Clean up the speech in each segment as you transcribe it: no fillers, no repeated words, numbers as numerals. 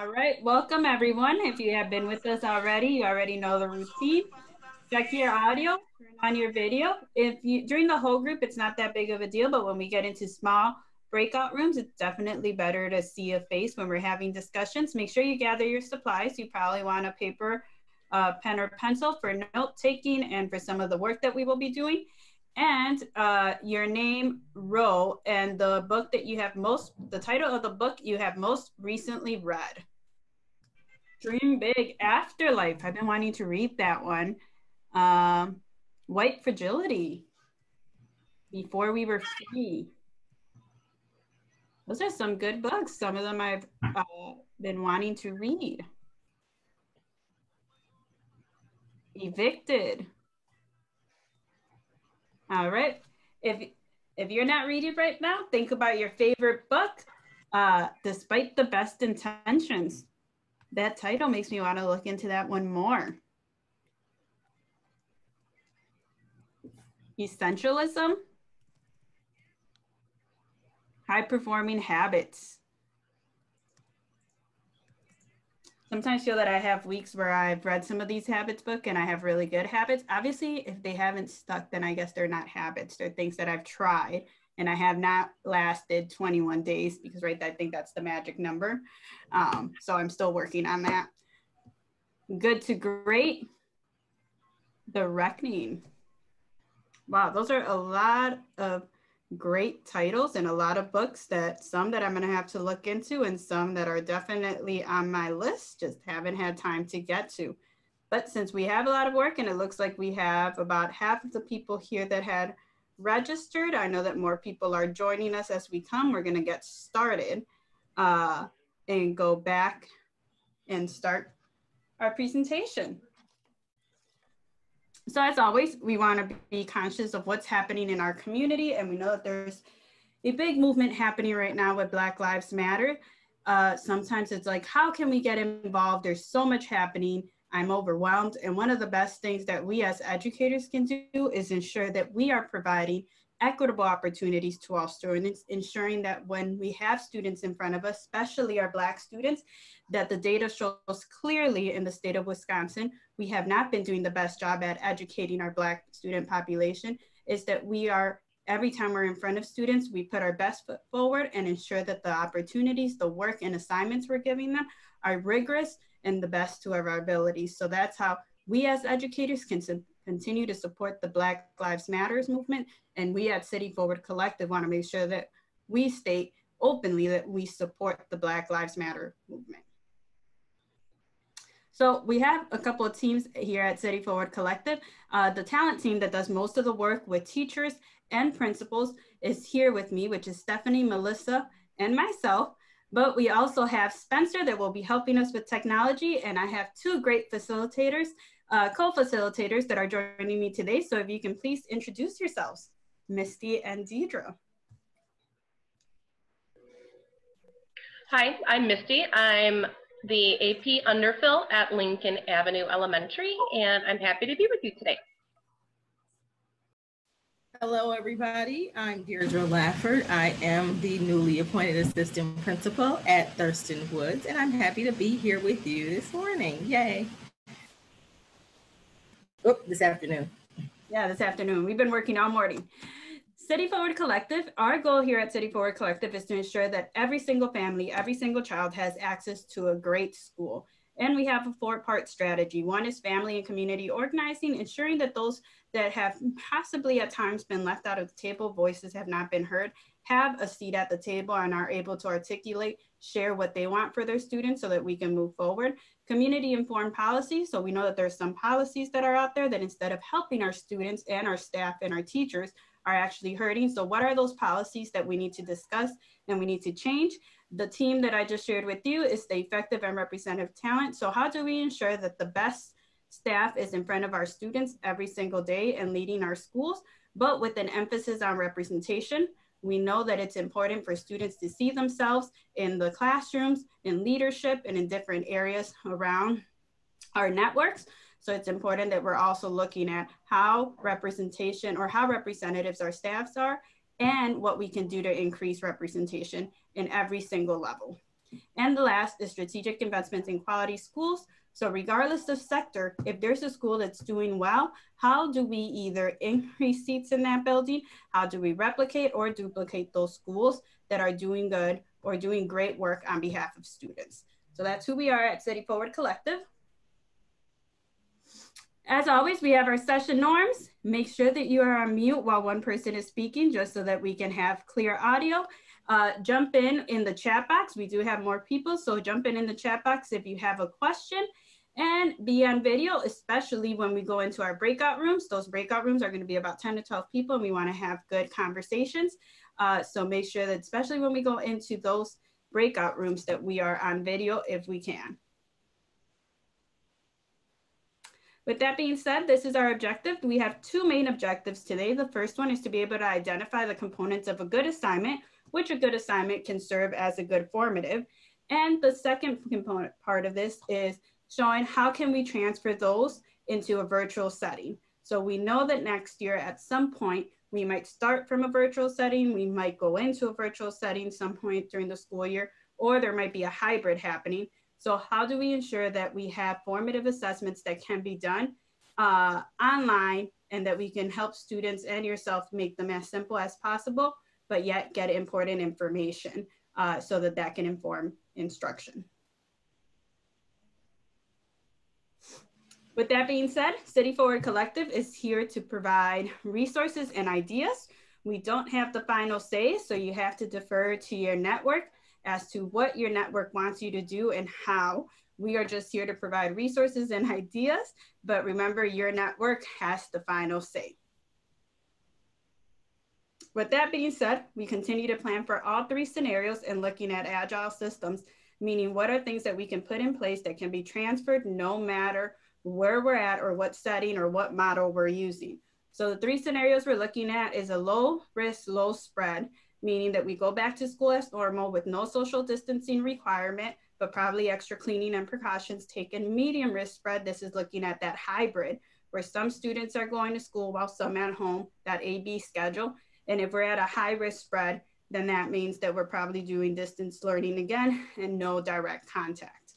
All right, welcome everyone. If you have been with us already, you already know the routine. Check your audio, turn on your video. If you during the whole group, it's not that big of a deal, but when we get into small breakout rooms, it's definitely better to see a face when we're having discussions. Make sure you gather your supplies. You probably want a paper, pen or pencil for note taking and for some of the work that we will be doing. And your name, row, and the book that you have the title of the book you have most recently read. Dream Big Afterlife. I've been wanting to read that one. White Fragility. Before We Were Free. Those are some good books. Some of them I've been wanting to read. Evicted. All right. If you're not reading right now, think about your favorite book. Despite the Best Intentions. That title makes me want to look into that one more. Essentialism. High Performing Habits. Sometimes feel that I have weeks where I've read some of these habits book and I have really good habits. Obviously, if they haven't stuck, then I guess they're not habits. They're things that I've tried and I have not lasted 21 days because, right, I think that's the magic number. So I'm still working on that. Good to Great. The Reckoning. Wow, those are a lot of great titles and a lot of books some that I'm going to have to look into and some that are definitely on my list, just haven't had time to get to. But since we have a lot of work and it looks like we have about half of the people here that had registered, I know that more people are joining us as we come. We're going to get started and go back and start our presentation. So as always, we want to be conscious of what's happening in our community. And we know that there's a big movement happening right now with Black Lives Matter. Sometimes it's like, how can we get involved? There's so much happening. I'm overwhelmed. And one of the best things that we as educators can do is ensure that we are providing equitable opportunities to all students, ensuring that when we have students in front of us, especially our Black students, that the data shows clearly in the state of Wisconsin, we have not been doing the best job at educating our Black student population, is that we are, every time we're in front of students, we put our best foot forward and ensure that the opportunities, the work and assignments we're giving them are rigorous and the best to our abilities. So that's how we as educators can continue to support the Black Lives Matters movement. And we at City Forward Collective want to make sure that we state openly that we support the Black Lives Matter movement. So we have a couple of teams here at City Forward Collective. The talent team that does most of the work with teachers and principals is here with me, which is Stephanie, Melissa, and myself. But we also have Spencer that will be helping us with technology. And I have two great facilitators, co-facilitators that are joining me today. So if you can please introduce yourselves, Misty and Deidre. Hi, I'm Misty. I'm the AP underfill at Lincoln Avenue Elementary, and I'm happy to be with you today. Hello, everybody. I'm Deirdre Lafford. I am the newly appointed assistant principal at Thurston Woods, and I'm happy to be here with you this morning. Yay. Oh, this afternoon. Yeah, this afternoon. We've been working all morning. City Forward Collective, our goal here at City Forward Collective is to ensure that every single family, every single child has access to a great school. And we have a four-part strategy. One is family and community organizing, ensuring that those that have possibly at times been left out of the table, voices have not been heard, have a seat at the table and are able to articulate, share what they want for their students so that we can move forward. Community informed policy. So we know that there's some policies that are out there that instead of helping our students and our staff and our teachers are actually hurting. So what are those policies that we need to discuss and we need to change? The team that I just shared with you is the effective and representative talent. So how do we ensure that the best staff is in front of our students every single day and leading our schools, but with an emphasis on representation? We know that it's important for students to see themselves in the classrooms, in leadership, and in different areas around our networks. So it's important that we're also looking at how representation or how representatives our staffs are and what we can do to increase representation in every single level. And the last is strategic investments in quality schools. So regardless of sector, if there's a school that's doing well, how do we either increase seats in that building? How do we replicate or duplicate those schools that are doing good or doing great work on behalf of students? So that's who we are at City Forward Collective. As always, we have our session norms. Make sure that you are on mute while one person is speaking, just so that we can have clear audio. Jump in the chat box. We do have more people, so jump in the chat box if you have a question, and be on video, especially when we go into our breakout rooms. Those breakout rooms are going to be about 10 to 12 people, and we want to have good conversations. So make sure that, especially when we go into those breakout rooms, that we are on video if we can. With that being said, this is our objective. We have two main objectives today. The first one is to be able to identify the components of a good assignment, which a good assignment can serve as a good formative. And the second component part of this is showing how can we transfer those into a virtual setting. So we know that next year at some point, we might start from a virtual setting, we might go into a virtual setting some point during the school year, or there might be a hybrid happening. So how do we ensure that we have formative assessments that can be done online, and that we can help students and yourself make them as simple as possible, but yet get important information so that that can inform instruction. With that being said, City Forward Collective is here to provide resources and ideas. We don't have the final say, so you have to defer to your network as to what your network wants you to do and how. We are just here to provide resources and ideas, but remember, your network has the final say. With that being said, we continue to plan for all three scenarios and looking at agile systems, meaning what are things that we can put in place that can be transferred no matter where we're at or what setting or what model we're using. So the three scenarios we're looking at is a low risk, low spread, meaning that we go back to school as normal with no social distancing requirement, but probably extra cleaning and precautions taken. Medium risk spread, this is looking at that hybrid, where some students are going to school while some at home, that A-B schedule. And if we're at a high risk spread, then that means that we're probably doing distance learning again and no direct contact.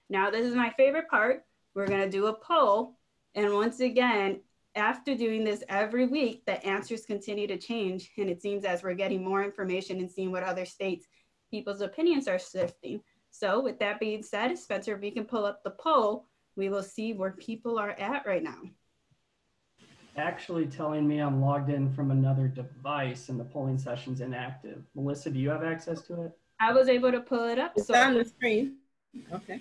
Now, this is my favorite part. We're gonna do a poll. And once again, after doing this every week, the answers continue to change. And it seems as we're getting more information and seeing what other states, people's opinions are shifting. So with that being said, Spencer, if we can pull up the poll, we will see where people are at right now. Actually telling me I'm logged in from another device and the polling session's inactive. Melissa, do you have access to it? I was able to pull it up. It's on the screen. Okay.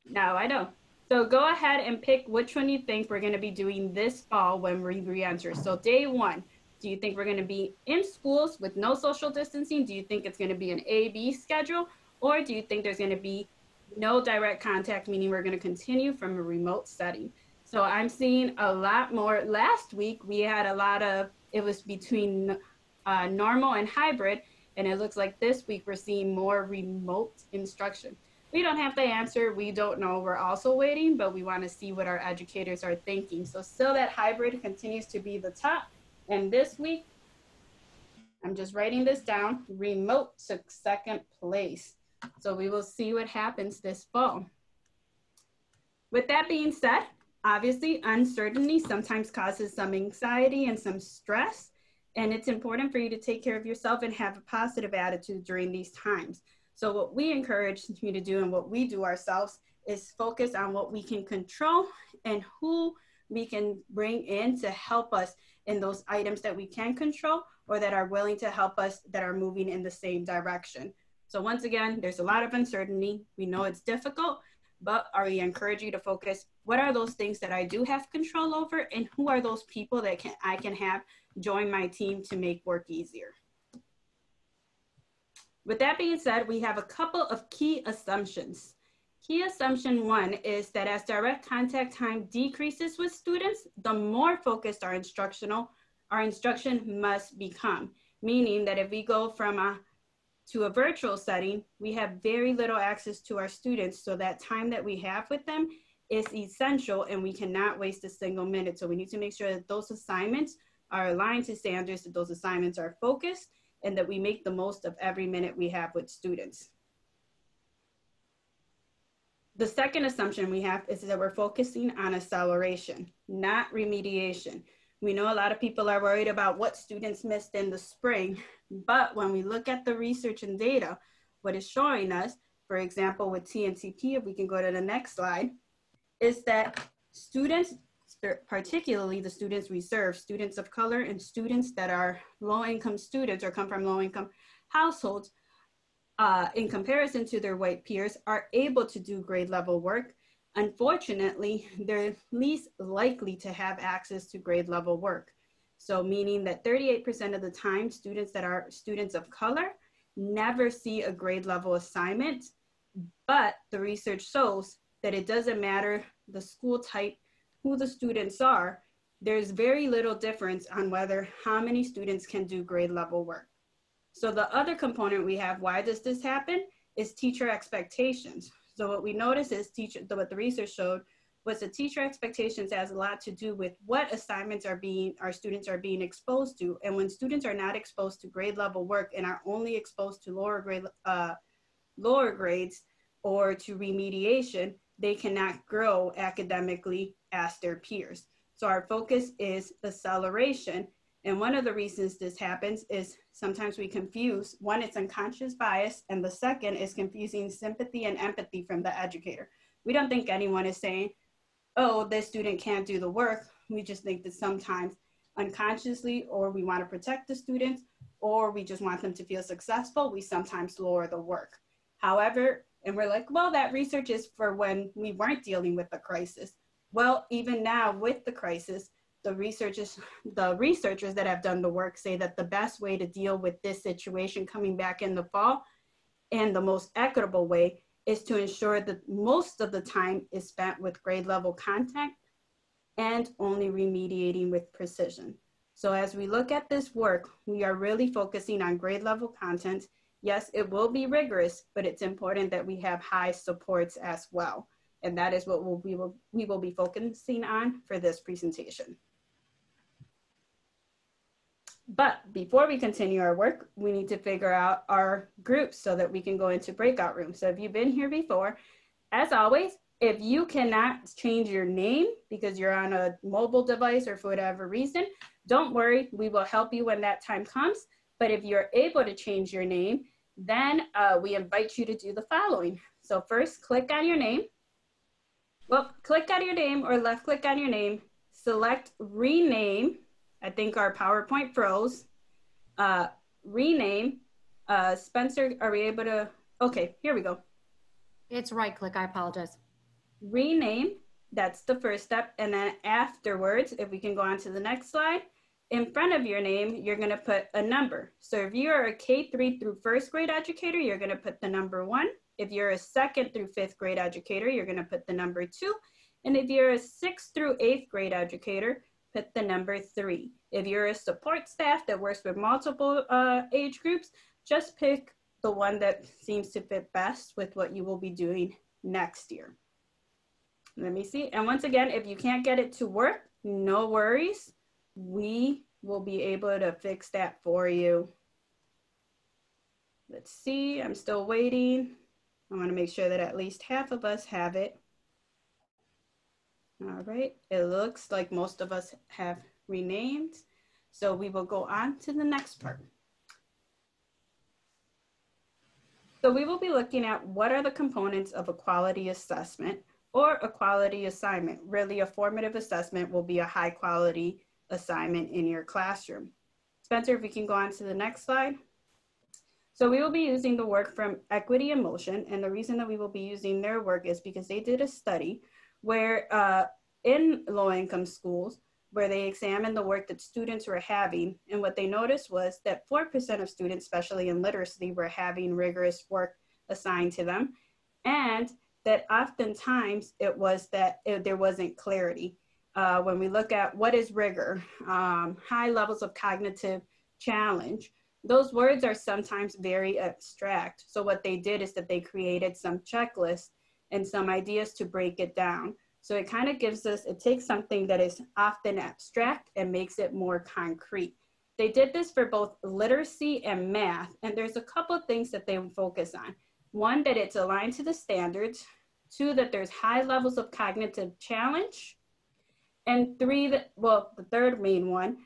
No, I don't. So go ahead and pick which one you think we're going to be doing this fall when we re-enter. So day one, do you think we're going to be in schools with no social distancing? Do you think it's going to be an A-B schedule? Or do you think there's going to be no direct contact, meaning we're going to continue from a remote setting? So I'm seeing a lot more. Last week, we had a lot of, it was between normal and hybrid. And it looks like this week we're seeing more remote instruction. We don't have the answer. We don't know. We're also waiting, but we want to see what our educators are thinking. So still that hybrid continues to be the top. And this week, I'm just writing this down, remote took second place. So we will see what happens this fall. With that being said, obviously uncertainty sometimes causes some anxiety and some stress. And it's important for you to take care of yourself and have a positive attitude during these times. So what we encourage you to do and what we do ourselves is focus on what we can control and who we can bring in to help us in those items that we can control or that are willing to help us, that are moving in the same direction. So once again, there's a lot of uncertainty. We know it's difficult, but we encourage you to focus. What are those things that I do have control over, and who are those people that I can have join my team to make work easier? With that being said, we have a couple of key assumptions. Key assumption one is that as direct contact time decreases with students, the more focused our instruction must become. Meaning that if we go from to a virtual setting, we have very little access to our students. So that time that we have with them is essential, and we cannot waste a single minute. So we need to make sure that those assignments are aligned to standards, that those assignments are focused, and that we make the most of every minute we have with students. The second assumption we have is that we're focusing on acceleration, not remediation. We know a lot of people are worried about what students missed in the spring, but when we look at the research and data, what it's showing us, for example, with TNCP, if we can go to the next slide, is that students, particularly the students we serve, students of color and students that are low-income students or come from low-income households, in comparison to their white peers, are able to do grade level work. Unfortunately, they're least likely to have access to grade level work. So meaning that 38% of the time, students that are students of color never see a grade level assignment, but the research shows that it doesn't matter the school type, who the students are, there's very little difference on whether how many students can do grade level work. So the other component we have, why does this happen, is teacher expectations. So what we notice is what the research showed was the teacher expectations has a lot to do with what assignments our students are being exposed to. And when students are not exposed to grade level work and are only exposed to lower grades or to remediation, they cannot grow academically as their peers. So our focus is acceleration. And one of the reasons this happens is sometimes we confuse, one, it's unconscious bias, and the second is confusing sympathy and empathy from the educator. We don't think anyone is saying, oh, this student can't do the work. We just think that sometimes unconsciously, or we want to protect the students, or we just want them to feel successful, we sometimes lower the work. However, and we're like, well, that research is for when we weren't dealing with the crisis. Well, even now with the crisis, the researchers that have done the work say that the best way to deal with this situation coming back in the fall and the most equitable way is to ensure that most of the time is spent with grade level content and only remediating with precision. So as we look at this work, we are really focusing on grade level content. Yes, it will be rigorous, but it's important that we have high supports as well. And that is what we will be focusing on for this presentation. But before we continue our work, we need to figure out our groups so that we can go into breakout rooms. So if you've been here before, as always, if you cannot change your name because you're on a mobile device or for whatever reason, don't worry, we will help you when that time comes. But if you're able to change your name, then we invite you to do the following. So first, click on your name. Well, click on your name or left click on your name, select rename. I think our PowerPoint froze. Rename. Spencer, are we able to? Okay, here we go. It's right click, I apologize. Rename, that's the first step. And then afterwards, if we can go on to the next slide, in front of your name, you're gonna put a number. So if you are a K-3 through first grade educator, you're gonna put the number 1. If you're a 2nd through 5th grade educator, you're gonna put the number 2. And if you're a 6th through 8th grade educator, put the number 3. If you're a support staff that works with multiple age groups, just pick the one that seems to fit best with what you will be doing next year. Let me see. And once again, if you can't get it to work, no worries. We will be able to fix that for you. Let's see, I'm still waiting. I want to make sure that at least half of us have it. All right, it looks like most of us have renamed. So we will go on to the next part. So we will be looking at what are the components of a quality assessment or a quality assignment. Really, a formative assessment will be a high quality assignment in your classroom. Spencer, if we can go on to the next slide. So we will be using the work from Equity in Motion, and the reason that we will be using their work is because they did a study where in low-income schools, where they examined the work that students were having, and what they noticed was that 4% of students, especially in literacy, were having rigorous work assigned to them, and that oftentimes it was that there wasn't clarity. When we look at what is rigor, high levels of cognitive challenge, those words are sometimes very abstract. So what they did is that they created some checklists and some ideas to break it down. So it kind of gives us, it takes something that is often abstract and makes it more concrete. They did this for both literacy and math, and there's a couple of things that they focus on. One, that it's aligned to the standards. 2, that there's high levels of cognitive challenge, and 3, that, well, the third main one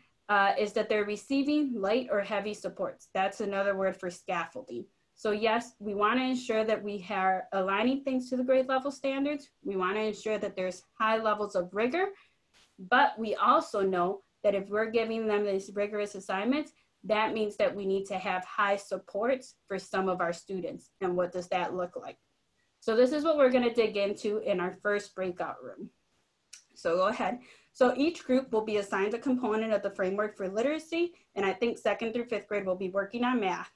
is that they're receiving light or heavy supports. That's another word for scaffolding. So yes, we want to ensure that we are aligning things to the grade level standards. We want to ensure that there's high levels of rigor, but we also know that if we're giving them these rigorous assignments, that means that we need to have high supports for some of our students. And what does that look like? So this is what we're going to dig into in our first breakout room. So go ahead. So each group will be assigned a component of the framework for literacy, and I think 2nd through 5th grade will be working on math.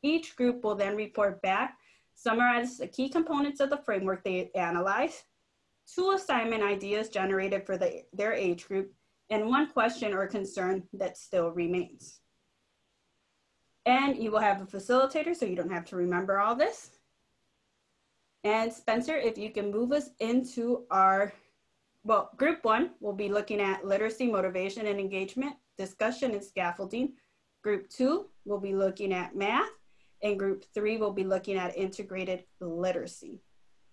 Each group will then report back, summarize the key components of the framework they analyze, 2 assignment ideas generated for their age group, and 1 question or concern that still remains. And you will have a facilitator, so you don't have to remember all this. And Spencer, if you can move us into our, well, group 1 will be looking at literacy, motivation, and engagement, discussion, and scaffolding. Group 2 will be looking at math, and group 3 will be looking at integrated literacy.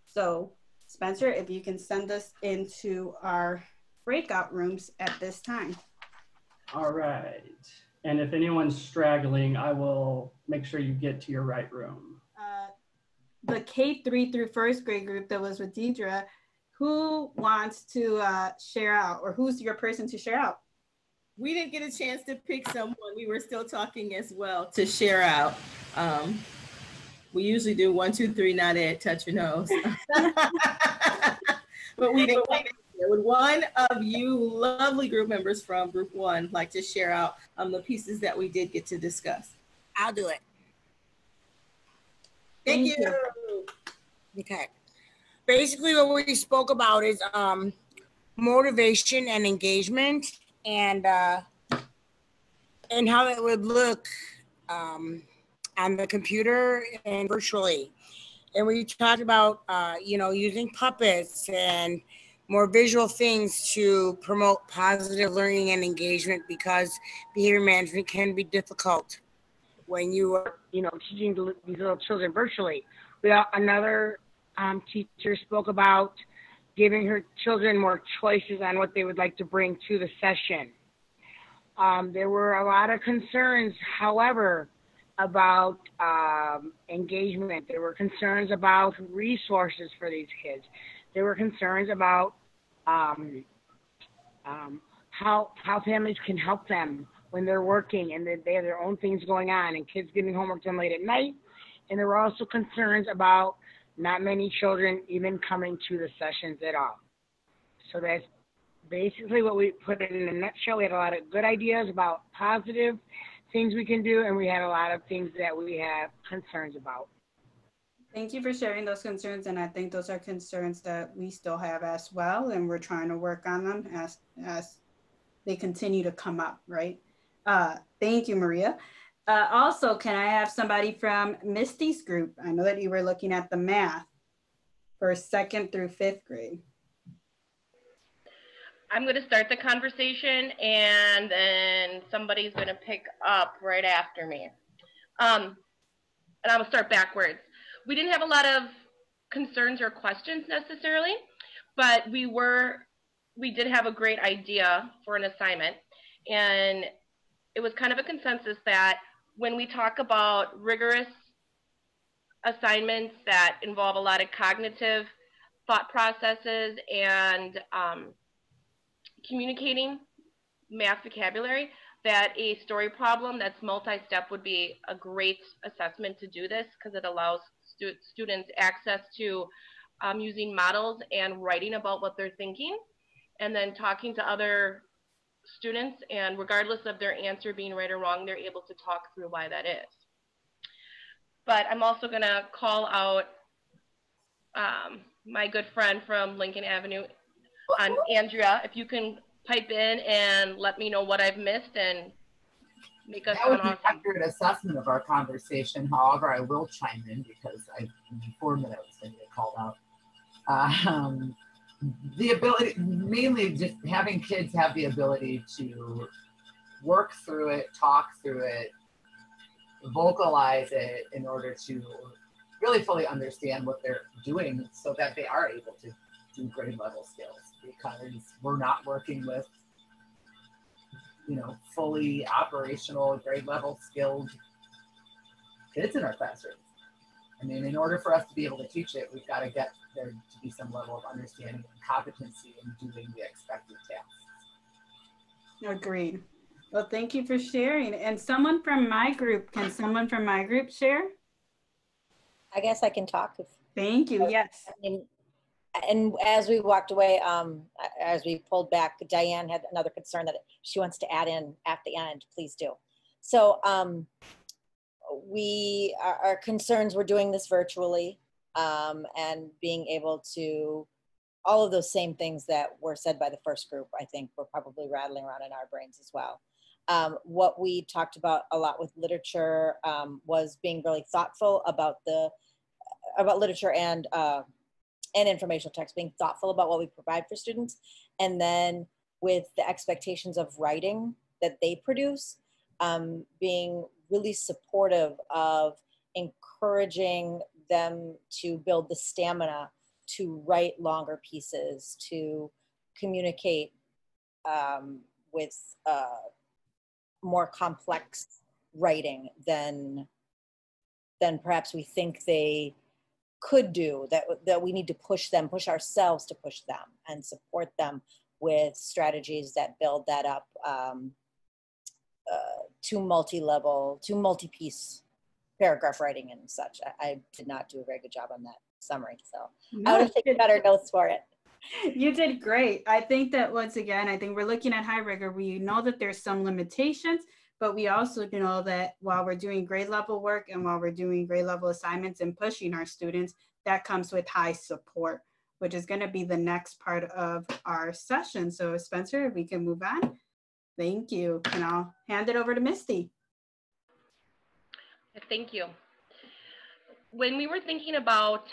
So Spencer, if you can send us into our breakout rooms at this time. All right. And if anyone's straggling, I will make sure you get to your right room. The K-3 through 1st grade group that was with Deidre, who wants to share out, or who's your person to share out? We didn't get a chance to pick someone. We were still talking as well to share out. We usually do 1, 2, 3, not it, touch your nose. But we didn't. Would one of you lovely group members from group 1 like to share out the pieces that we did get to discuss? I'll do it. Thank you. Okay. Basically, what we spoke about is motivation and engagement, and how it would look on the computer and virtually. And we talked about, using puppets and more visual things to promote positive learning and engagement, because behavior management can be difficult when you are, teaching these little children virtually. Another teacher spoke about giving her children more choices on what they would like to bring to the session. There were a lot of concerns, however, about engagement. There were concerns about resources for these kids. There were concerns about how families can help them when they're working and they have their own things going on, and kids getting homework done late at night. And there were also concerns about not many children even coming to the sessions at all. So that's basically what we put it in a nutshell. We had a lot of good ideas about positive things we can do, and we had a lot of things that we have concerns about. Thank you for sharing those concerns, and I think those are concerns that we still have as well, and we're trying to work on them as they continue to come up, right? Thank you, Maria. Also, can I have somebody from Misty's group? I know that you were looking at the math for 2nd through 5th grade. I'm going to start the conversation, and then somebody's going to pick up right after me. And I'm going to start backwards. We didn't have a lot of concerns or questions necessarily, but we did have a great idea for an assignment. And it was kind of a consensus that when we talk about rigorous assignments that involve a lot of cognitive thought processes and communicating math vocabulary, that a story problem that's multi-step would be a great assessment to do this, because it allows students access to using models and writing about what they're thinking, and then talking to other students, and regardless of their answer being right or wrong, they're able to talk through why that is. But I'm also going to call out my good friend from Lincoln Avenue, Andrea, if you can pipe in and let me know what I've missed and make us that would be awesome. an accurate assessment of our conversation. However, I will chime in because I'm informed that I was going to get called out. The ability, mainly just having kids have the ability to work through it, talk through it, vocalize it in order to really fully understand what they're doing so that they are able to do grade level skills, because we're not working with, you know, fully operational grade level skilled kids in our classrooms. I mean, in order for us to be able to teach it, we've got to get there to be some level of understanding and competency in doing the expected tasks. Agreed. Well, thank you for sharing. And someone from my group, can someone from my group share? I guess I can talk. Thank you. Yes. And as we walked away, as we pulled back, Diane had another concern that she wants to add in at the end. Please do. So our concerns were doing this virtually and being able to, all of those same things that were said by the first group, I think were probably rattling around in our brains as well. What we talked about a lot with literature was being really thoughtful about literature and informational text, being thoughtful about what we provide for students. And then with the expectations of writing that they produce, being really supportive of encouraging them to build the stamina to write longer pieces, to communicate with more complex writing than perhaps we think they could do, that we need to push ourselves to push them and support them with strategies that build that up to multi-level, to multi-piece paragraph writing and such. I did not do a very good job on that summary, so I would have taken better notes for it. You did great. I think that once again, I think we're looking at high rigor. We know that there's some limitations, but we also know that while we're doing grade level work and while we're doing grade level assignments and pushing our students, that comes with high support, which is going to be the next part of our session. So Spencer, if we can move on. Thank you. And I'll hand it over to Misty. Thank you. When we were thinking about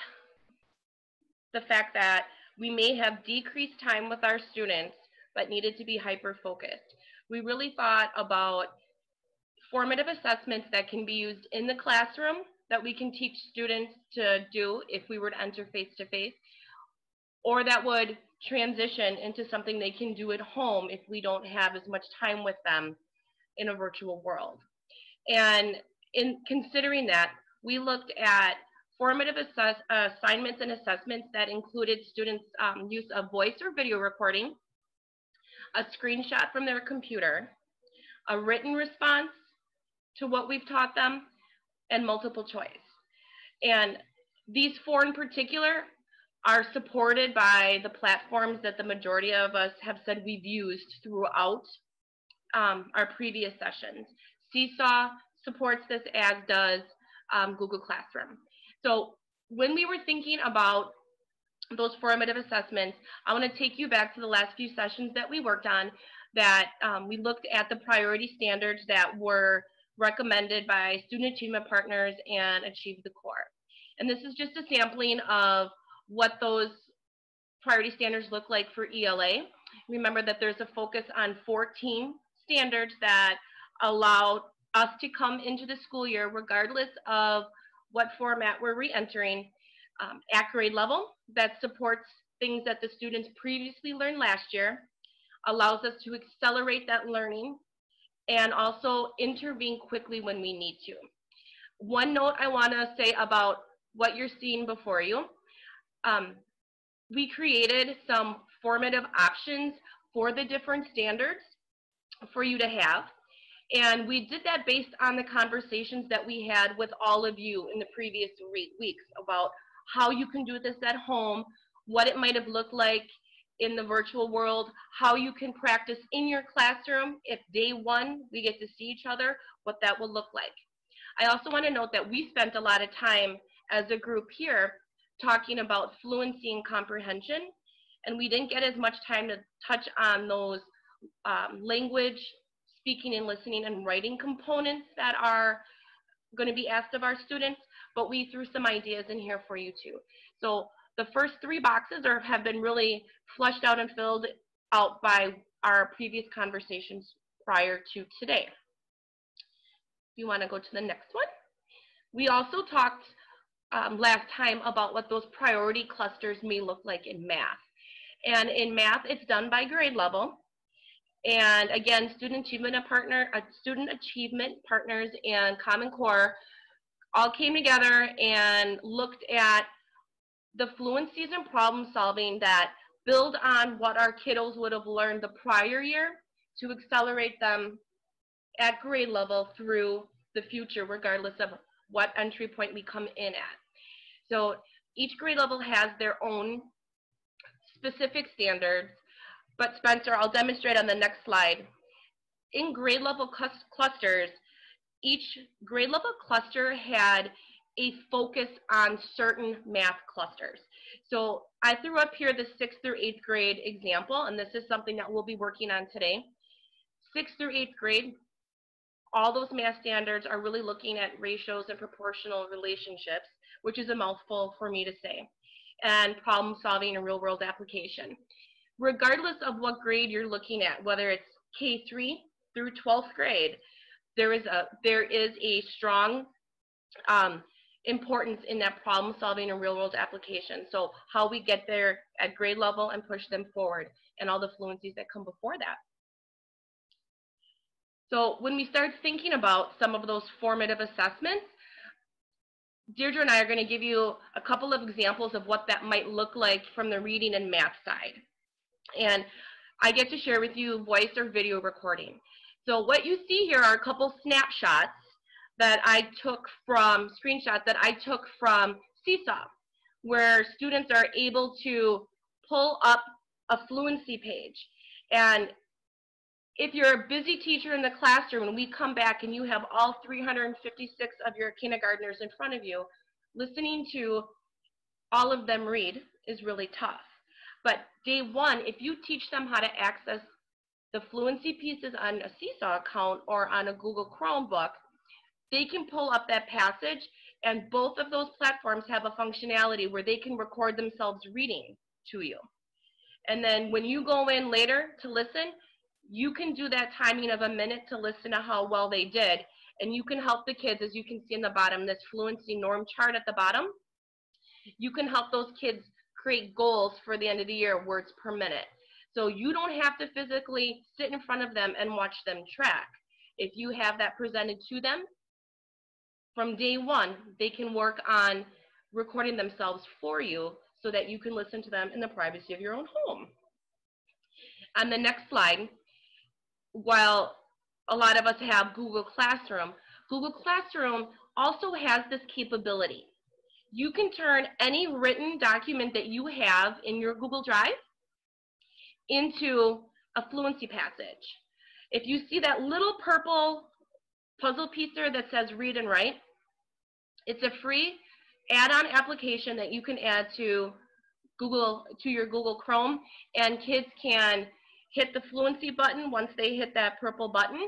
the fact that we may have decreased time with our students but needed to be hyper-focused, we really thought about formative assessments that can be used in the classroom that we can teach students to do if we were to enter face-to-face, or that would transition into something they can do at home if we don't have as much time with them in a virtual world. And in considering that, we looked at formative assignments and assessments that included students' use of voice or video recording, a screenshot from their computer, a written response to what we've taught them, and multiple choice. And these four in particular are supported by the platforms that the majority of us have said we've used throughout our previous sessions. Seesaw supports this, as does Google Classroom. So when we were thinking about those formative assessments, I want to take you back to the last few sessions that we worked on, that we looked at the priority standards that were recommended by Student Achievement Partners and Achieve the Core. And this is just a sampling of what those priority standards look like for ELA. Remember that there's a focus on 14 standards that allow us to come into the school year regardless of what format we're re-entering at grade level, that supports things that the students previously learned last year, allows us to accelerate that learning, and also intervene quickly when we need to. One note I want to say about what you're seeing before you, we created some formative options for the different standards for you to have. And we did that based on the conversations that we had with all of you in the previous weeks about how you can do this at home, what it might have looked like in the virtual world, how you can practice in your classroom if day one we get to see each other, what that will look like. I also want to note that we spent a lot of time as a group here talking about fluency and comprehension, and we didn't get as much time to touch on those language, speaking and listening and writing components that are going to be asked of our students, but we threw some ideas in here for you too. So the first three boxes have been really flushed out and filled out by our previous conversations prior to today. You want to go to the next one? We also talked last time about what those priority clusters may look like in math. And in math, it's done by grade level. And again, student achievement partners and Common Core all came together and looked at the fluencies and problem solving that build on what our kiddos would have learned the prior year to accelerate them at grade level through the future, regardless of what entry point we come in at. So each grade level has their own specific standards, but Spencer, I'll demonstrate on the next slide. In grade level clusters, each grade level cluster had a focus on certain math clusters. So I threw up here the 6th through 8th grade example, and this is something that we'll be working on today. 6th through 8th grade, all those math standards are really looking at ratios and proportional relationships, which is a mouthful for me to say, and problem solving and real world application. Regardless of what grade you're looking at, whether it's K3 through 12th grade, there is a strong importance in that problem solving and real world application. So how we get there at grade level and push them forward, and all the fluencies that come before that. So when we start thinking about some of those formative assessments, Deirdre and I are going to give you a couple of examples of what that might look like from the reading and math side. And I get to share with you voice or video recording. So what you see here are a couple snapshots that I took from, screenshots that I took from Seesaw, where students are able to pull up a fluency page. And if you're a busy teacher in the classroom and we come back and you have all 356 of your kindergartners in front of you, listening to all of them read is really tough. But day one, if you teach them how to access the fluency pieces on a Seesaw account or on a Google Chromebook, they can pull up that passage, and both of those platforms have a functionality where they can record themselves reading to you. And then when you go in later to listen, you can do that timing of a minute to listen to how well they did, and you can help the kids, as you can see in the bottom, this fluency norm chart at the bottom. You can help those kids create goals for the end of the year, words per minute. So you don't have to physically sit in front of them and watch them track. If you have that presented to them, from day one, they can work on recording themselves for you so that you can listen to them in the privacy of your own home. On the next slide, while a lot of us have Google Classroom also has this capability. You can turn any written document that you have in your Google Drive into a fluency passage. If you see that little purple puzzle piece there that says read and write, it's a free add-on application that you can add to your Google Chrome, and kids can hit the fluency button once they hit that purple button,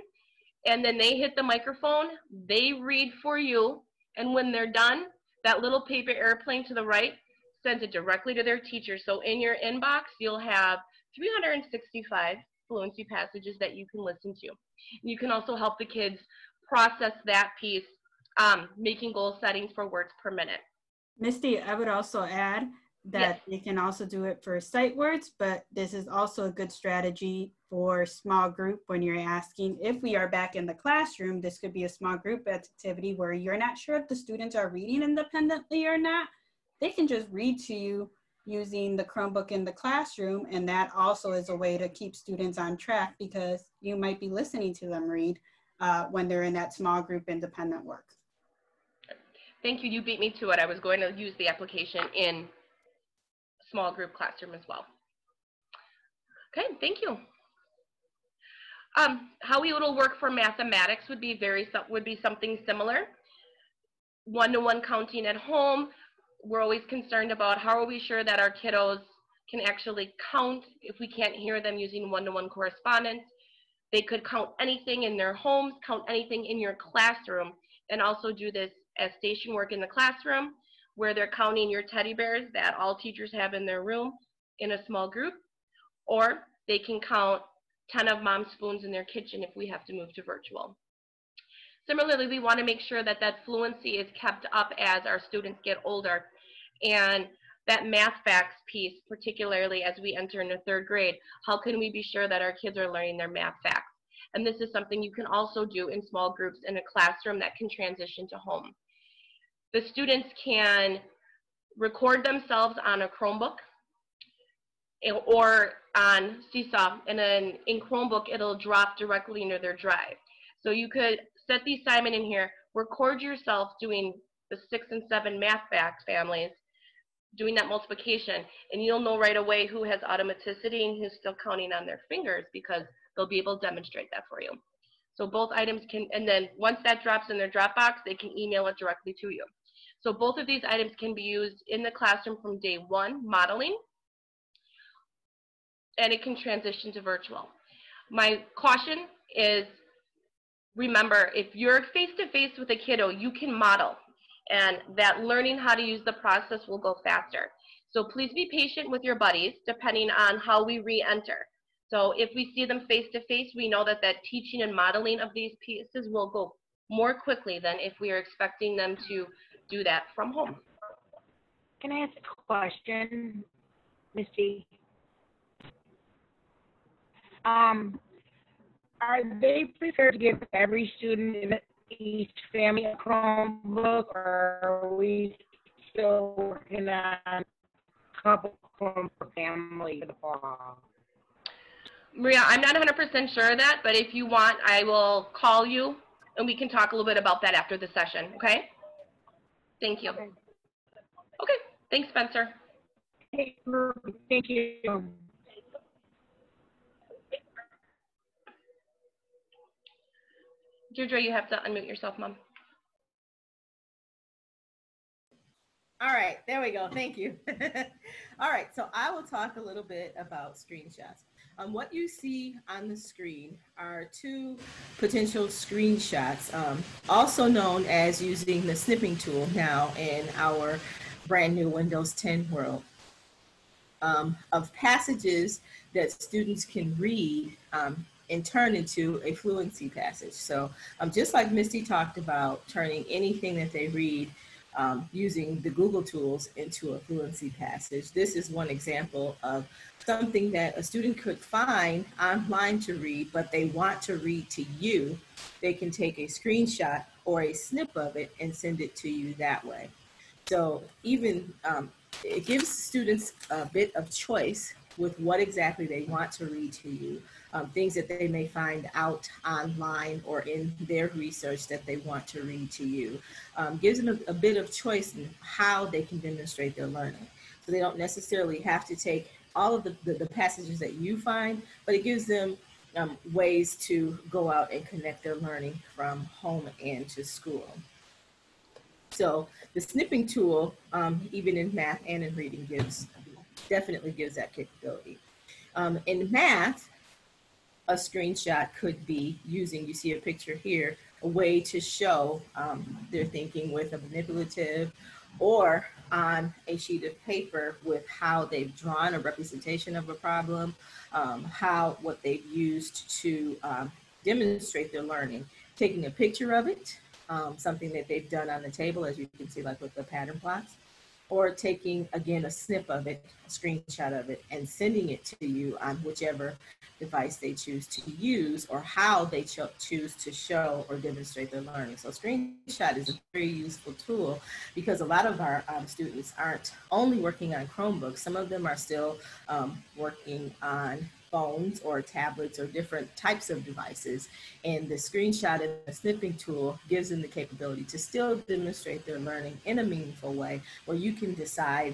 and then they hit the microphone, they read for you, and when they're done, that little paper airplane to the right sends it directly to their teacher. So in your inbox, you'll have 365 fluency passages that you can listen to. You can also help the kids process that piece, making goal settings for words per minute. Misty, I would also add that you can also do it for sight words, but this is also a good strategy for small group when you're asking if we are back in the classroom. This could be a small group activity where you're not sure if the students are reading independently or not. They can just read to you using the Chromebook in the classroom, and that also is a way to keep students on track because you might be listening to them read when they're in that small group independent work. Thank you. You beat me to it. I was going to use the application in small group classroom as well. Okay, thank you. How it'll work for mathematics would be something similar. One-to-one counting at home. We're always concerned about how are we sure that our kiddos can actually count if we can't hear them using one-to-one correspondence. They could count anything in their homes, count anything in your classroom, and also do this as station work in the classroom, where they're counting your teddy bears that all teachers have in their room in a small group, or they can count 10 of mom's spoons in their kitchen if we have to move to virtual. Similarly, we want to make sure that that fluency is kept up as our students get older. And that math facts piece, particularly as we enter into third grade, how can we be sure that our kids are learning their math facts? And this is something you can also do in small groups in a classroom that can transition to home. The students can record themselves on a Chromebook or on Seesaw, and then in Chromebook, it'll drop directly into their drive. So you could set the assignment in here, record yourself doing the 6 and 7 math facts families, doing that multiplication, and you'll know right away who has automaticity and who's still counting on their fingers, because they'll be able to demonstrate that for you. So both items can, and then once that drops in their Dropbox, they can email it directly to you. So both of these items can be used in the classroom from day one, modeling, and it can transition to virtual. My caution is, remember, if you're face-to-face with a kiddo, you can model, and that learning how to use the process will go faster. So please be patient with your buddies, depending on how we re-enter. So if we see them face-to-face, we know that that teaching and modeling of these pieces will go more quickly than if we are expecting them to do that from home. Can I ask a question, Misty? Are they prepared to give every student in each family a Chromebook, or are we still working on a couple Chromebook per family for the fall? Maria, I'm not 100% sure of that, but if you want, I will call you and we can talk a little bit about that after the session, okay? Thank you. Okay, thanks, Spencer. Thank you. Deirdre, you have to unmute yourself, Mom. All right, there we go. Thank you. All right, so I will talk a little bit about screenshots. What you see on the screen are two potential screenshots, also known as using the snipping tool now in our brand new Windows 10 world, of passages that students can read and turn into a fluency passage. So just like Misty talked about, turning anything that they read using the Google tools into a fluency passage, this is one example of something that a student could find online to read, but they want to read to you. They can take a screenshot or a snip of it and send it to you that way. So even it gives students a bit of choice with what exactly they want to read to you, things that they may find out online or in their research that they want to read to you. Gives them a bit of choice in how they can demonstrate their learning. So they don't necessarily have to take all of the passages that you find, but it gives them ways to go out and connect their learning from home and to school. So the snipping tool, even in math and in reading, definitely gives that capability. In math, a screenshot could be using, you see a picture here, a way to show their thinking with a manipulative, or on a sheet of paper with how they've drawn a representation of a problem, what they've used to demonstrate their learning, taking a picture of it, something that they've done on the table, as you can see, like with the pattern plots, or taking, again, a snip of it, a screenshot of it, and sending it to you on whichever device they choose to use, or how they choose to show or demonstrate their learning. So screenshot is a very useful tool because a lot of our students aren't only working on Chromebooks. Some of them are still working on phones or tablets or different types of devices. And the screenshot and the snipping tool gives them the capability to still demonstrate their learning in a meaningful way, where you can decipher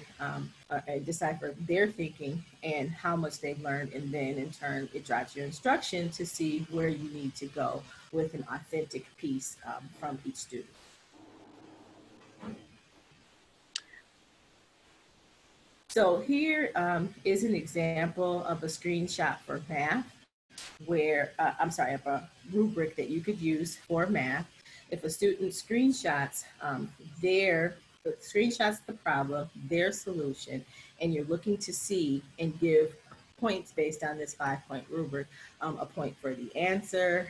their thinking and how much they've learned, and then in turn it drives your instruction to see where you need to go with an authentic piece from each student. So here is an example of a screenshot for math, where, of a rubric that you could use for math. If a student screenshots the problem, their solution, and you're looking to see and give points based on this 5-point rubric. A point for the answer,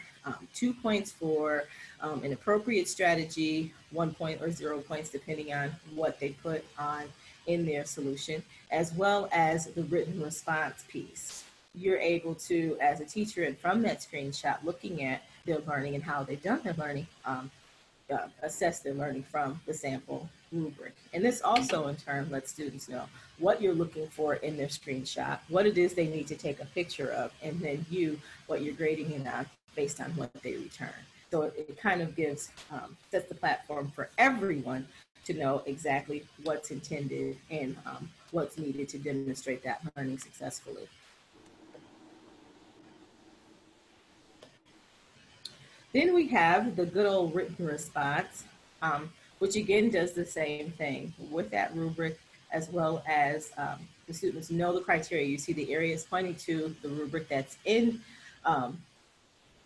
2 points for an appropriate strategy, 1 point or 0 points depending on what they put on in their solution, as well as the written response piece. You're able to, as a teacher, and from that screenshot, looking at their learning and how they've done their learning, assess their learning from the sample rubric. And this also in turn lets students know what you're looking for in their screenshot, what it is they need to take a picture of, and then what you're grading it on based on what they return. So it kind of gives, sets the platform for everyone to know exactly what's intended and what's needed to demonstrate that learning successfully. Then we have the good old written response, which again does the same thing with that rubric, as well as the students know the criteria. You see the areas pointing to the rubric that's in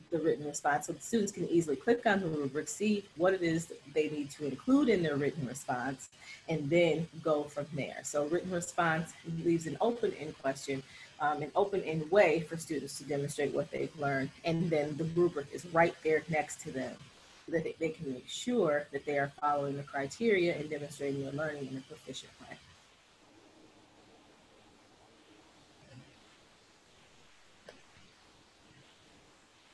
the written response. So the students can easily click on the rubric, see what it is that they need to include in their written response, and then go from there. So written response leaves an open-end question, an open-end way for students to demonstrate what they've learned, and then the rubric is right there next to them so that they can make sure that they are following the criteria and demonstrating their learning in a proficient way.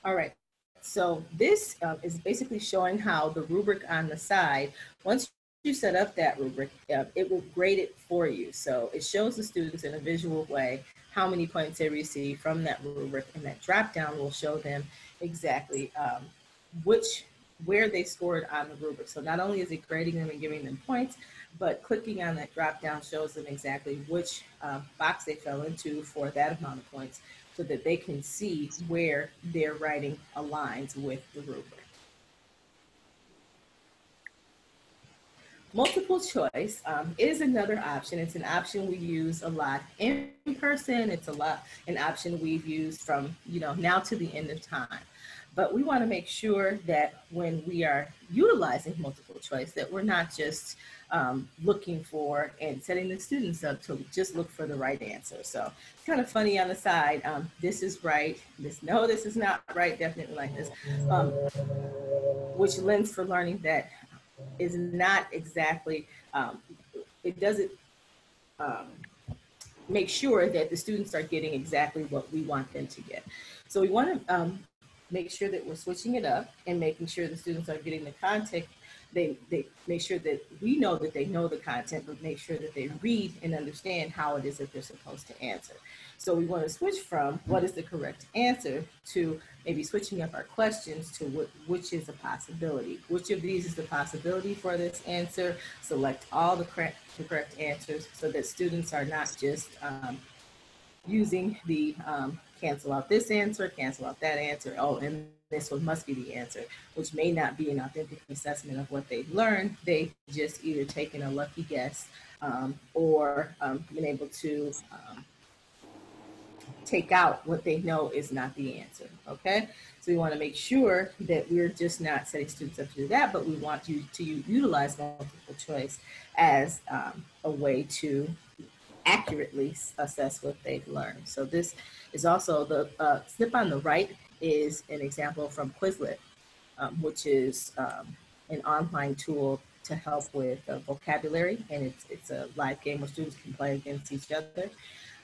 All right, so this is basically showing how the rubric on the side, once you set up that rubric, it will grade it for you. So it shows the students in a visual way how many points they receive from that rubric, and that drop down will show them exactly where they scored on the rubric. So not only is it grading them and giving them points, but clicking on that drop down shows them exactly which box they fell into for that amount of points, so that they can see where their writing aligns with the rubric. Multiple choice is another option. It's an option we use a lot in person. It's an option we've used from now to the end of time. But we want to make sure that when we are utilizing multiple choice, that we're not just looking for and setting the students up to just look for the right answer. So it's kind of funny on the side. This is right. No, this is not right. Definitely like this, which lens for learning that is not exactly, it doesn't make sure that the students are getting exactly what we want them to get. So we want to make sure that we're switching it up and making sure the students are getting the content. They make sure that we know that they know the content, but make sure that they read and understand how it is that they're supposed to answer. So we want to switch from what is the correct answer to maybe switching up our questions to which is a possibility. Which of these is the possibility for this answer? Select all the correct answers so that students are not just using the cancel out this answer, cancel out that answer, oh, and this one must be the answer, which may not be an authentic assessment of what they've learned. They've just either taken a lucky guess or been able to take out what they know is not the answer, okay? So we want to make sure that we're just not setting students up to do that, but we want you to utilize multiple choice as a way to accurately assess what they've learned. So this is also the snip on the right is an example from Quizlet, which is an online tool to help with vocabulary, and it's a live game where students can play against each other.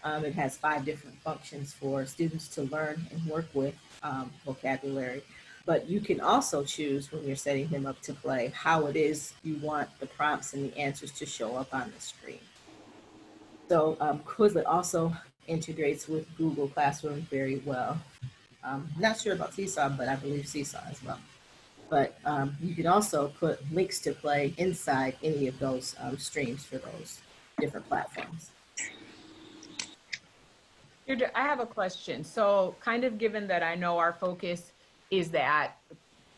It has 5 different functions for students to learn and work with vocabulary. But you can also choose when you're setting them up to play how it is you want the prompts and the answers to show up on the screen. So Quizlet also integrates with Google Classroom very well. Not sure about Seesaw, but I believe Seesaw as well. But you can also put links to play inside any of those streams for those different platforms. I have a question. So kind of given that I know our focus is that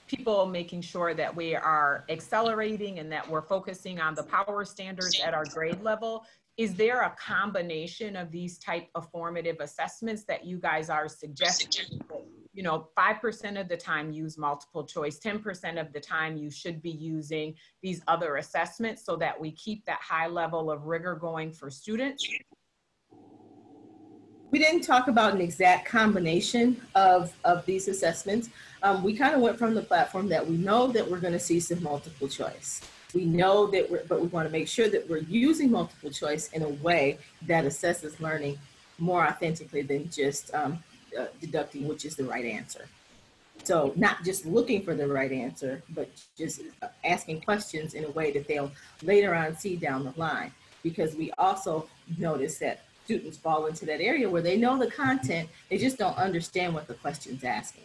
people making sure that we are accelerating and that we're focusing on the power standards at our grade level, is there a combination of these type of formative assessments that you guys are suggesting? 5% of the time use multiple choice, 10% of the time you should be using these other assessments so that we keep that high level of rigor going for students? We didn't talk about an exact combination of these assessments. We kind of went from the platform that we know that we're going to see some multiple choice. We know that but we want to make sure that we're using multiple choice in a way that assesses learning more authentically than just deducting which is the right answer. So not just looking for the right answer, but just asking questions in a way that they'll later on see down the line. Because we also notice that students fall into that area where they know the content, they just don't understand what the question's asking.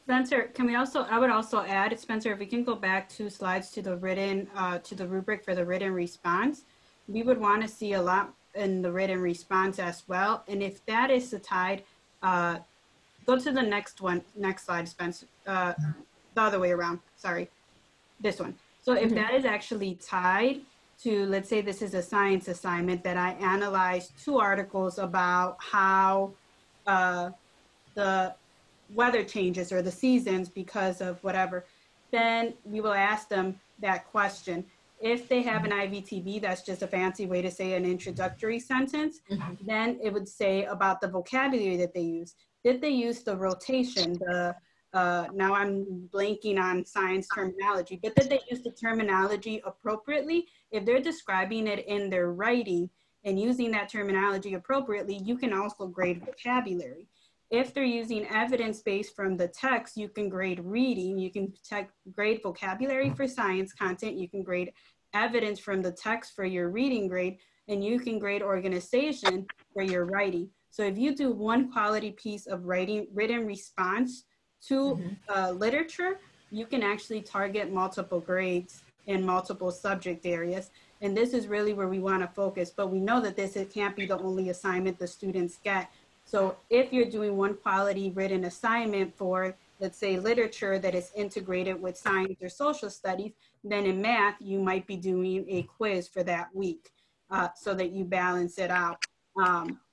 Spencer, I would also add, Spencer, if we can go back 2 slides to the written, to the rubric for the written response, we would want to see a lot in the written response as well. And if that is tied, go to the next slide, Spencer, the other way around, sorry, this one. So if that is actually tied to, let's say this is a science assignment that I analyzed 2 articles about how the weather changes or the seasons because of whatever, then we will ask them that question. If they have an IVTB, that's just a fancy way to say an introductory sentence, then it would say about the vocabulary that they use. Did they use the rotation, now I'm blanking on science terminology, but did they use the terminology appropriately? If they're describing it in their writing and using that terminology appropriately, you can also grade vocabulary. If they're using evidence-based from the text, you can grade reading, you can grade vocabulary for science content, you can grade evidence from the text for your reading grade, and you can grade organization for your writing. So if you do one quality piece of written response to literature, you can actually target multiple grades in multiple subject areas. And this is really where we want to focus, but we know that it can't be the only assignment the students get. So if you're doing one quality written assignment for, let's say, literature that is integrated with science or social studies, then in math, you might be doing a quiz for that week so that you balance it out.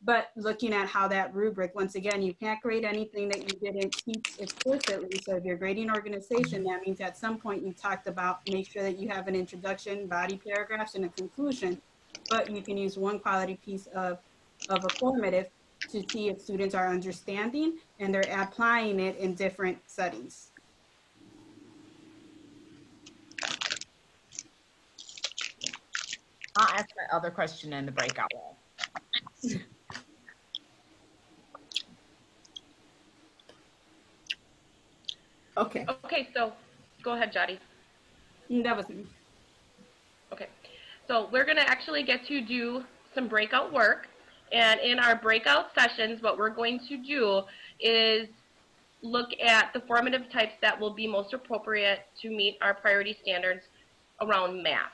But looking at how that rubric, once again, you can't grade anything that you didn't teach explicitly. So if you're grading organization, that means at some point you talked about make sure that you have an introduction, body paragraphs, and a conclusion, but you can use one quality piece of a formative to see if students are understanding and they're applying it in different settings. I'll ask my other question in the breakout room. Okay. Okay, so go ahead, Jody. That was me. Okay, so we're gonna actually get to do some breakout work. And in our breakout sessions, what we're going to do is look at the formative types that will be most appropriate to meet our priority standards around math.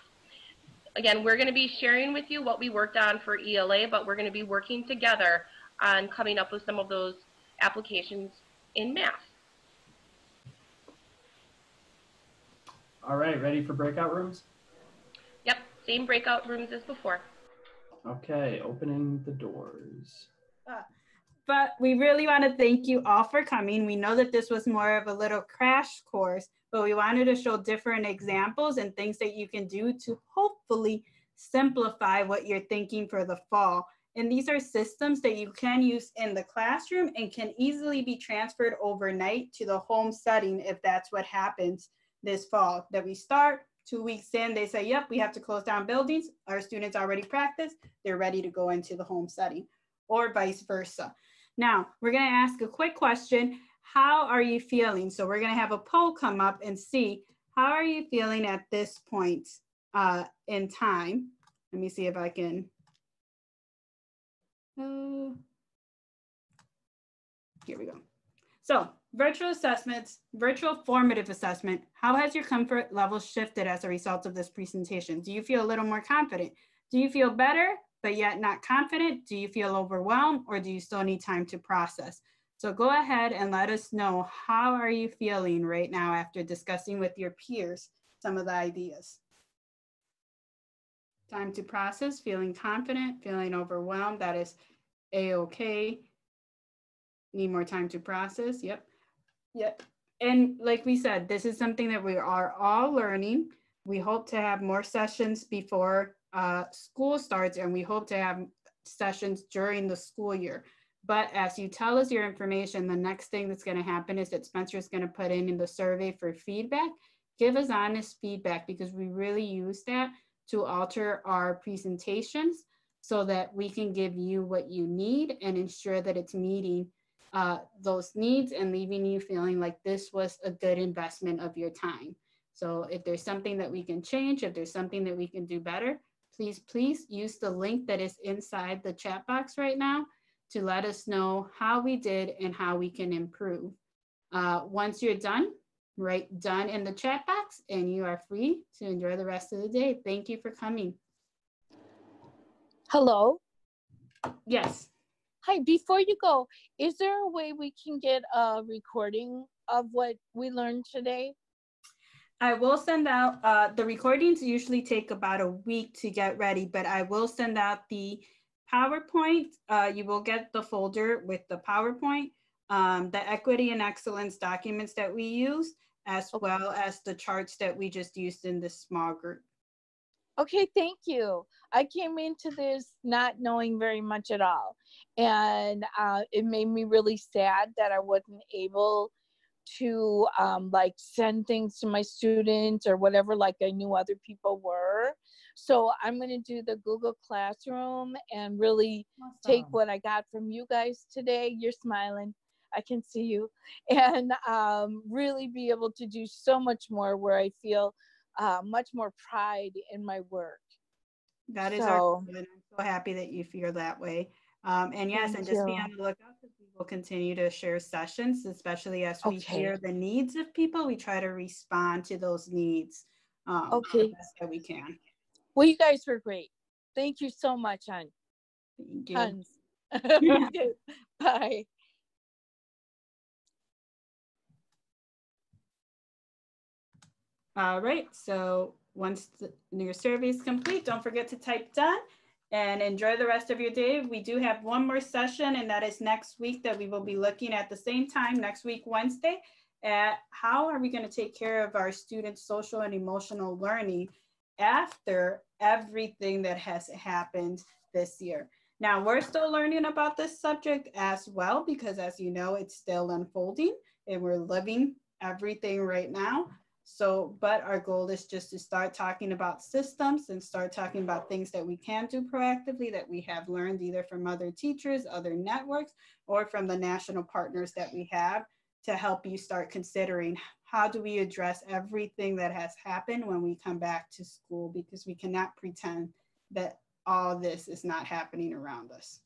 Again, we're going to be sharing with you what we worked on for ELA, but we're going to be working together on coming up with some of those applications in math. All right, ready for breakout rooms? Yep, same breakout rooms as before. Okay, opening the doors. But we really want to thank you all for coming. We know that this was more of a little crash course, but we wanted to show different examples and things that you can do to hopefully simplify what you're thinking for the fall. And these are systems that you can use in the classroom and can easily be transferred overnight to the home setting if that's what happens this fall. That we start 2 weeks in, they say, yep, we have to close down buildings. Our students already practiced. They're ready to go into the home setting, or vice versa. Now, we're going to ask a quick question. How are you feeling? So we're going to have a poll come up and see, how are you feeling at this point in time? Let me see if I can. Here we go. So virtual assessments, virtual formative assessment. How has your comfort level shifted as a result of this presentation? Do you feel a little more confident? Do you feel better, but yet not confident? Do you feel overwhelmed, or do you still need time to process? So go ahead and let us know, how are you feeling right now after discussing with your peers some of the ideas? Time to process, feeling confident, feeling overwhelmed, that is A-okay. Need more time to process, yep. And like we said, this is something that we are all learning. We hope to have more sessions before school starts, and we hope to have sessions during the school year. But as you tell us your information, the next thing that's going to happen is that Spencer is going to put in the survey for feedback. Give us honest feedback, because we really use that to alter our presentations so that we can give you what you need and ensure that it's meeting those needs and leaving you feeling like this was a good investment of your time. So if there's something that we can change, if there's something that we can do better, please use the link that is inside the chat box right now to let us know how we did and how we can improve. Once you're done, write done in the chat box and you are free to enjoy the rest of the day. Thank you for coming. Hello. Yes. Hi, before you go, is there a way we can get a recording of what we learned today? I will send out, the recordings usually take about a week to get ready, but I will send out the PowerPoint. You will get the folder with the PowerPoint, the equity and excellence documents that we use, as well as the charts that we just used in this small group. Okay, thank you. I came into this not knowing very much at all. And it made me really sad that I wasn't able to like send things to my students or whatever, like I knew other people were. So I'm going to do the Google Classroom and really take what I got from you guys today. You're smiling. I can see you. And really be able to do so much more where I feel much more pride in my work. That is our goal, and I'm so happy that you feel that way. And yes, and just be on the lookout, because we will continue to share sessions, especially as we hear the needs of people. We try to respond to those needs the best that we can. Well, you guys were great. Thank you so much, hon. Thank you. Huns. Okay. Bye. All right, so once your survey is complete, don't forget to type done and enjoy the rest of your day. We do have one more session, and that is next week, that we will be looking at the same time next week, Wednesday, at how are we going to take care of our students' social and emotional learning after everything that has happened this year. Now, we're still learning about this subject as well, because as you know, it's still unfolding and we're living everything right now. So, but our goal is just to start talking about systems and start talking about things that we can do proactively, that we have learned either from other teachers, other networks, or from the national partners that we have, to help you start considering how do we address everything that has happened when we come back to school, because we cannot pretend that all this is not happening around us.